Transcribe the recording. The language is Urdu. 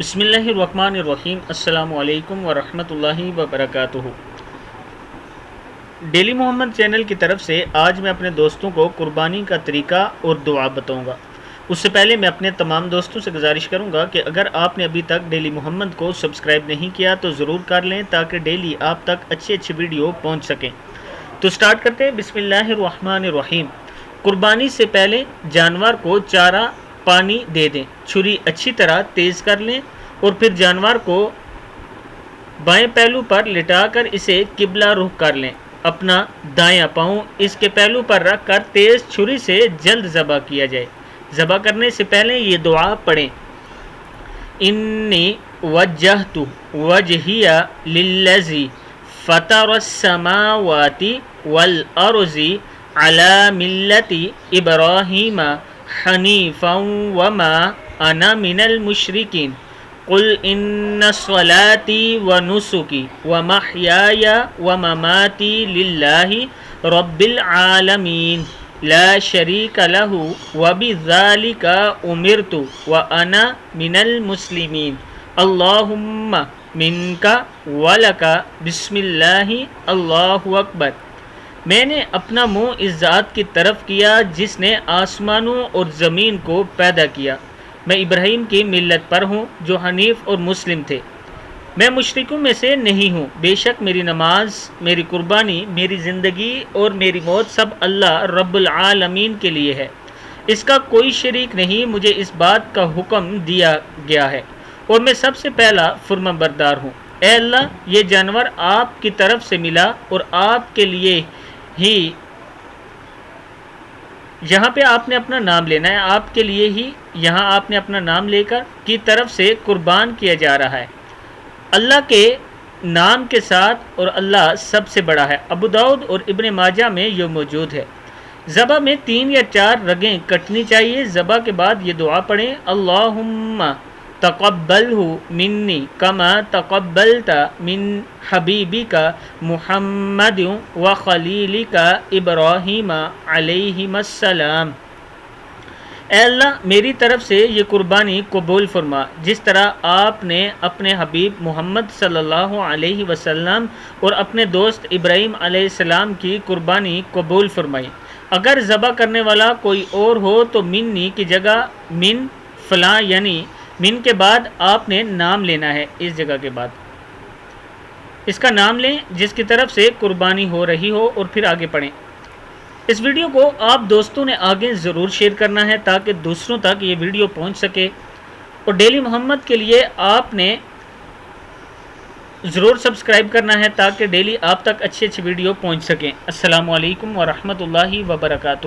بسم اللہ الرحمن الرحیم۔ السلام علیکم ورحمۃ اللہ وبرکاتہ۔ ڈیلی محمد چینل کی طرف سے آج میں اپنے دوستوں کو قربانی کا طریقہ اور دعا بتاؤں گا۔ اس سے پہلے میں اپنے تمام دوستوں سے گزارش کروں گا کہ اگر آپ نے ابھی تک ڈیلی محمد کو سبسکرائب نہیں کیا تو ضرور کر لیں تاکہ ڈیلی آپ تک اچھی ویڈیو پہنچ سکیں۔ تو سٹارٹ کرتے ہیں۔ بسم اللہ الرحمن الرحیم۔ قربانی سے پہلے جانور کو چارہ پانی دے دیں، چھری اچھی طرح تیز کر لیں اور پھر جانور کو بائیں پہلو پر لٹا کر اسے قبلہ رخ کر لیں۔ اپنا دایاں پاؤں اس کے پہلو پر رکھ کر تیز چھری سے جلد ذبح کیا جائے۔ ذبح کرنے سے پہلے یہ دعا پڑھیں: انی وجہت وجہی للذی فطر السماوات والارض علی ملت ابراہیم حنیفا وما انا من المشرکین قل ان صلاتي ونسكي ومحياي ومماتي لله رب العالمين لا شريك له وبذلك امرت وانا من المسلمين اللهم منك ولك بسم الله اللہ اکبر۔ میں نے اپنا منہ اس ذات کی طرف کیا جس نے آسمانوں اور زمین کو پیدا کیا۔ میں ابراہیم کی ملت پر ہوں جو حنیف اور مسلم تھے، میں مشرکوں میں سے نہیں ہوں۔ بے شک میری نماز، میری قربانی، میری زندگی اور میری موت سب اللہ رب العالمین کے لیے ہے، اس کا کوئی شریک نہیں۔ مجھے اس بات کا حکم دیا گیا ہے اور میں سب سے پہلا فرمانبردار ہوں۔ اے اللہ، یہ جانور آپ کی طرف سے ملا اور آپ کے لیے ہی، یہاں پہ آپ نے اپنا نام لینا ہے، آپ کے لیے ہی یہاں آپ نے اپنا نام لے کر کی طرف سے قربان کیا جا رہا ہے، اللہ کے نام کے ساتھ، اور اللہ سب سے بڑا ہے۔ ابو داؤد اور ابن ماجہ میں یہ موجود ہے۔ ذبح میں 3 یا 4 رگیں کٹنی چاہیے۔ ذبح کے بعد یہ دعا پڑھیں: اللہم تقبلہ منی کما تقبلت من حبیبک محمد وخلیلک ابراہیم علیہم السلام۔ اے اللہ، میری طرف سے یہ قربانی قبول فرما جس طرح آپ نے اپنے حبیب محمد صلی اللہ علیہ وسلم اور اپنے دوست ابراہیم علیہ السلام کی قربانی قبول فرمائی۔ اگر ذبح کرنے والا کوئی اور ہو تو منی کی جگہ من فلاں، یعنی من کے بعد آپ نے نام لینا ہے، اس جگہ کے بعد اس کا نام لیں جس کی طرف سے قربانی ہو رہی ہو، اور پھر آگے پڑھیں۔ اس ویڈیو کو آپ دوستوں نے آگے ضرور شیئر کرنا ہے تاکہ دوسروں تک یہ ویڈیو پہنچ سکے، اور ڈیلی محمد کے لیے آپ نے ضرور سبسکرائب کرنا ہے تاکہ ڈیلی آپ تک اچھی ویڈیو پہنچ سکیں۔ السلام علیکم ورحمۃ اللہ وبرکاتہ۔